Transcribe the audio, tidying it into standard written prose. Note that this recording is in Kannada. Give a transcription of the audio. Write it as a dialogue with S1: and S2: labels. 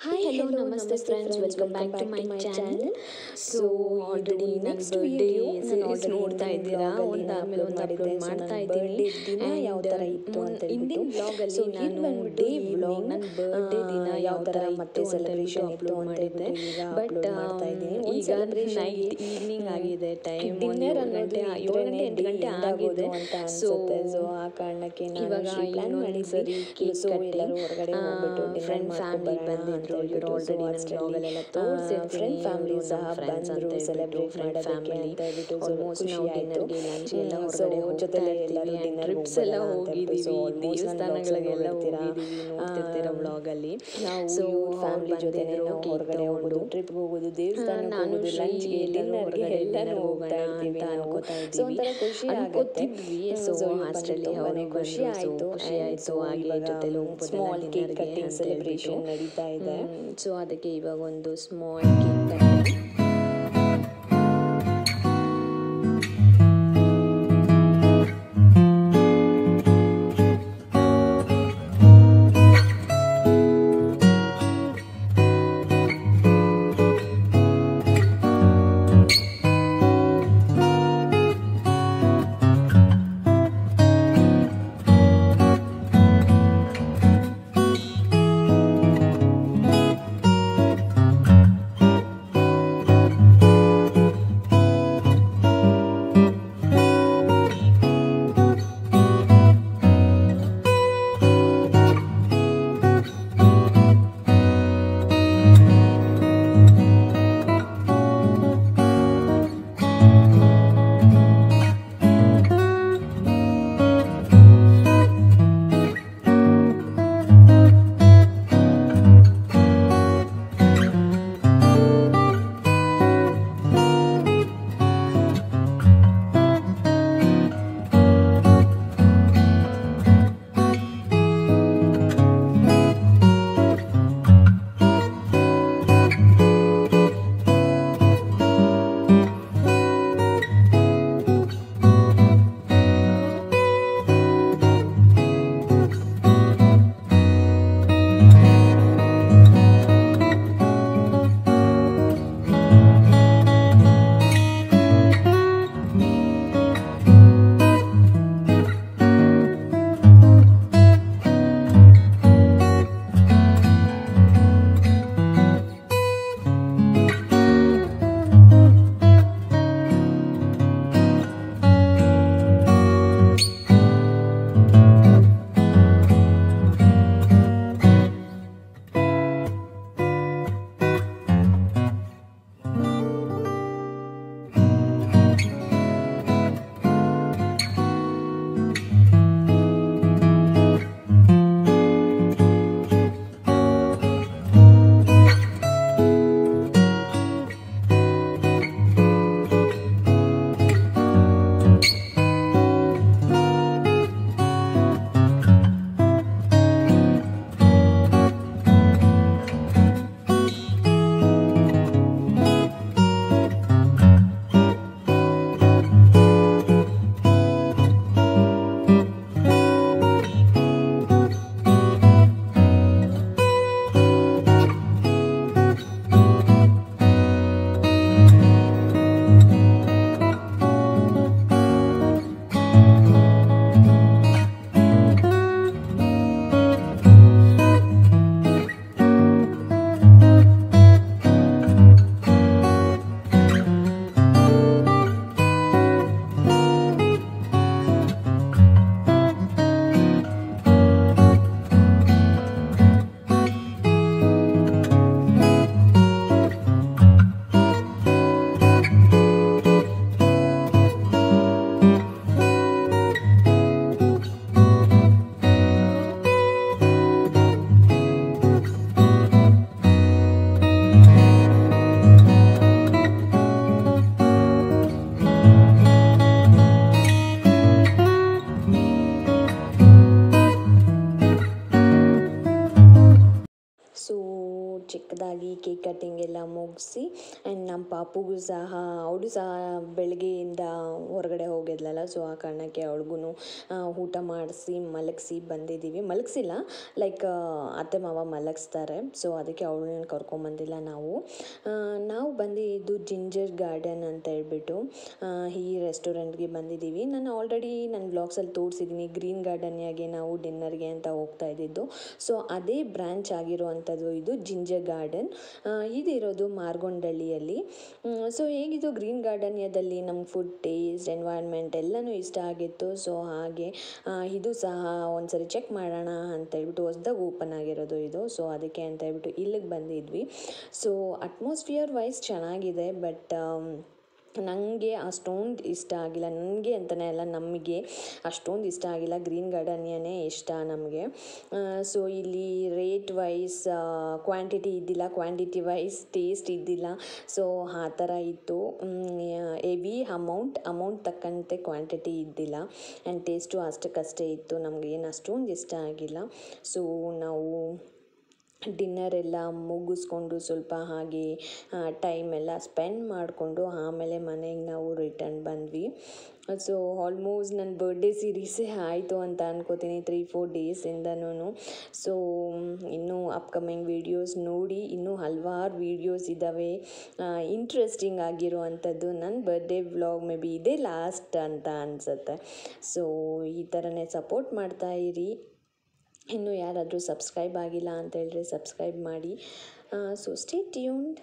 S1: Hi, hello, namaste friends. Welcome back to my channel. So already next birthday series ನೋಡ್ತಾ ಇದ್ದೀರಾ, ಒಂದಾದ್ಮೇಲೆ ಒಂದು ಅಪ್ಲೋಡ್ ಮಾಡ್ತಾ ಇದ್ದೀನಿ. ಹಿಂದಿನ ಬ್ಲಾಗ್ ಅಲ್ಲಿ ನಾನು ಡೇ ವ್ಲಾಗ್ ನನ್ನ ಬರ್ಡೇ ದಿನ ಯಾವ ಥರ ಮತ್ತೆ ಸೆಲೆಬ್ರೇಷನ್ ಅಪ್ಲೋಡ್ ಮಾಡಿದ್ದೆ. ಬಟ್ ಈಗ ನೈಟ್ ಈವ್ನಿಂಗ್ ಆಗಿದೆ, ಟೈಮ್ 7 ಗಂಟೆ 8 ಗಂಟೆ ಆಗಿದೆ. ಸೊ ಆ ಕಾರಣಕ್ಕೆ ಇವಾಗ ಇನ್ನೊಂದು ಸರಿ ಕೇಕ್ ಕಟ್ಟಿಂಗ್ ಫ್ರೆಂಡ್ ಫ್ಯಾಮಿಲಿ ಬಂದಿದ್ರು. ಇವರು ಆಲ್ರೆಡಿ ನನ್ನ ಬ್ಲಾಗಲ್ಲೆಲ್ಲ ತೋರಿಸಿರ್ತೀನಿ. ಫ್ರೆಂಡ್ ಫ್ಯಾಮಿಲಿ ಸಹ ಬಂದರು ಸೆಲೆಬ್ರೇಟ್ ಮಾಡೋದಕ್ಕೆ ಅಂತ ಹೇಳ್ಬಿಟ್ಟು ಆಲ್ಮೋಸ್ಟ್ ನಾವು ಡಿನ್ನರ್ಗೆ ಲಂಚ್ ಎಲ್ಲ ಹೊರಗಡೆ ಹೋಗ್ತಾ ಇರ್ತೀವಿ. ಟ್ರಿಪ್ಸ್ ಎಲ್ಲ ಹೋಗಿದ್ದೀವಿ, ದೇವಸ್ಥಾನಗಳಿಗೆಲ್ಲ ಹೋಗಿದ್ದೀವಿ, ನೋಡ್ತಿರ್ತೀರ ಬ್ಲಾಗಲ್ಲಿ. ಸೊ ಫ್ಯಾಮಿಲಿ ಜೊತೆ ಹೊರಗಡೆ ಹೋಗೋದು, ಟ್ರಿಪ್ಗೆ ಹೋಗೋದು, ದೇವಸ್ಥಾನಕ್ಕೆ ಹೋಗೋದು, ಲಂಚ್ಗೆ ಡಿನ್ನರ್ಗೆ ಎಲ್ಲನೂ ಹೋಗ್ತಾ ಇರ್ತೀವಿ ಅಂತ ಅನ್ಕೋತಾ ಇದ್ದೀವಿ, ಅನ್ಕೋತಿದ್ವಿ. ಸೊ ಅಷ್ಟರಲ್ಲಿ ಅವನಿಗೆ ಖುಷಿ ಆಯಿತು ಹಾಗೆ ಜೊತೆಲಿ ಸ್ಮಾಲ್ ಕೇಕ್ ಕಟ್ಟಿಂಗ್ ಸೆಲೆಬ್ರೇಷನ್ ನಡೀತಾ ಇದೆ. ಸೊ ಅದಕ್ಕೆ ಇವಾಗ ಒಂದು ಸ್ಮಾಲ್ ಕೇಕ್ ಕಟ್ಟಿಂಗ್. ಚಿಕ್ಕದಾಗಿ ಕೇಕ್ ಕಟ್ಟಿಂಗ್ ಎಲ್ಲ ಮುಗಿಸಿ ಆ್ಯಂಡ್ ನಮ್ಮ ಪಾಪುಗೂ ಸಹ ಅವಳು ಸಹ ಬೆಳಗ್ಗೆಯಿಂದ ಹೊರಗಡೆ ಹೋಗಿದ್ಲಲ್ಲ, ಸೊ ಆ ಕಾರಣಕ್ಕೆ ಅವಳಿಗೂ ಊಟ ಮಾಡಿಸಿ ಮಲಗಿಸಿ ಬಂದಿದ್ದೀವಿ. ಮಲಗಿಸಿಲ್ಲ, ಲೈಕ್ ಅತ್ತೆ ಮಾವ ಮಲಗಿಸ್ತಾರೆ, ಸೊ ಅದಕ್ಕೆ ಅವಳನ್ನ ಕರ್ಕೊಂಬಂದಿಲ್ಲ ನಾವು ಬಂದಿದ್ದು ಜಿಂಜರ್ ಗಾರ್ಡನ್ ಅಂತ ಹೇಳ್ಬಿಟ್ಟು ಈ ರೆಸ್ಟೋರೆಂಟ್ಗೆ ಬಂದಿದ್ದೀವಿ. ನಾನು ಆಲ್ರೆಡಿ ನನ್ನ ವ್ಲಾಗ್ಸಲ್ಲಿ ತೋರಿಸಿದ್ದೀನಿ ಗ್ರೀನ್ ಗಾರ್ಡನ್ಯಾಗೆ ನಾವು ಡಿನ್ನರ್ಗೆ ಅಂತ ಹೋಗ್ತಾ ಇದ್ದಿದ್ದು. ಸೊ ಅದೇ ಬ್ರ್ಯಾಂಚ್ ಆಗಿರುವಂಥದ್ದು ಇದು ಜಿಂಜರ್ ಗಾರ್ಡನ್. ಇದಿರೋದು ಮಾರ್ಗೊಂಡಳ್ಳಿಯಲ್ಲಿ. ಸೊ ಹೇಗಿದ್ದು ಗ್ರೀನ್ ಗಾರ್ಡನ್ಯದಲ್ಲಿ ನಮ್ಗೆ ಫುಡ್ ಟೇಸ್ಟ್ ಎನ್ವೈರ್ನ್ಮೆಂಟ್ ಎಲ್ಲನೂ ಇಷ್ಟ ಆಗಿತ್ತು. ಸೊ ಹಾಗೆ ಇದು ಸಹ ಒಂದ್ಸರಿ ಚೆಕ್ ಮಾಡೋಣ ಅಂತ ಹೇಳ್ಬಿಟ್ಟು ಹೊಸ್ದಾಗಿ ಓಪನ್ ಆಗಿರೋದು ಇದು. ಸೊ ಅದಕ್ಕೆ ಅಂತ ಹೇಳ್ಬಿಟ್ಟು ಇಲ್ಲಿಗೆ ಬಂದಿದ್ವಿ. ಸೊ ಅಟ್ಮಾಸ್ಫಿಯರ್ ವೈಸ್ ಚೆನ್ನಾಗಿದೆ, ಬಟ್ ನನಗೆ ಅಷ್ಟೊಂದು ಇಷ್ಟ ಆಗಿಲ್ಲ. ನನಗೆ ಅಂತಲೇ ಅಲ್ಲ, ನಮಗೆ ಅಷ್ಟೊಂದು ಇಷ್ಟ ಆಗಿಲ್ಲ. ಗ್ರೀನ್ ಗಾರ್ಡನ್ಯನೇ ಇಷ್ಟ ನಮಗೆ. ಸೊ ಇಲ್ಲಿ ರೇಟ್ ವೈಸ್ ಕ್ವಾಂಟಿಟಿ ಇದ್ದಿಲ್ಲ, ಕ್ವಾಂಟಿಟಿ ವೈಸ್ ಟೇಸ್ಟ್ ಇದ್ದಿಲ್ಲ. ಸೊ ಆ ಥರ ಇತ್ತು. ಹೆವಿ ಅಮೌಂಟ್ ತಕ್ಕಂತೆ ಕ್ವಾಂಟಿಟಿ ಇದ್ದಿಲ್ಲ ಆ್ಯಂಡ್ ಟೇಸ್ಟು ಅಷ್ಟಕ್ಕಷ್ಟೇ ಇತ್ತು. ನಮಗೆ ಏನು ಅಷ್ಟೊಂದು ಇಷ್ಟ ಆಗಿಲ್ಲ. ಸೊ ನಾವು ಡಿನ್ನರ್ ಎಲ್ಲ ಮುಗಿಸ್ಕೊಂಡು ಸ್ವಲ್ಪ ಹಾಗೆ ಟೈಮ್ ಎಲ್ಲ ಸ್ಪೆಂಡ್ ಮಾಡಿಕೊಂಡು ಆಮೇಲೆ ಮನೆಗೆ ನಾವು ರಿಟರ್ನ್ ಬಂದ್ವಿ. ಸೊ ಆಲ್ಮೋಸ್ಟ್ ನನ್ನ ಬರ್ಡೇ ಸೀರೀಸೇ ಆಯಿತು ಅಂತ ಅನ್ಕೋತೀನಿ 3-4 ಡೇಸಿಂದನೂ. ಸೊ ಇನ್ನೂ ಅಪ್ಕಮಿಂಗ್ ವೀಡಿಯೋಸ್ ನೋಡಿ, ಇನ್ನೂ ಹಲವಾರು ವೀಡಿಯೋಸ್ ಇದ್ದಾವೆ ಇಂಟ್ರೆಸ್ಟಿಂಗ್ ಆಗಿರುವಂಥದ್ದು. ನನ್ನ ಬರ್ಡೇ ವ್ಲಾಗ್ ಮೇ ಬಿ ಇದೇ ಲಾಸ್ಟ್ ಅಂತ ಅನಿಸುತ್ತೆ. ಸೊ ಈ ಥರನೇ ಸಪೋರ್ಟ್ ಮಾಡ್ತಾ ಇರಿ. ಇನ್ನೂ ಯಾರಾದರೂ ಸಬ್ಸ್ಕ್ರೈಬ್ ಆಗಿಲ್ಲ ಅಂತ ಹೇಳಿದ್ರೆ ಸಬ್ಸ್ಕ್ರೈಬ್ ಮಾಡಿ. So stay tuned.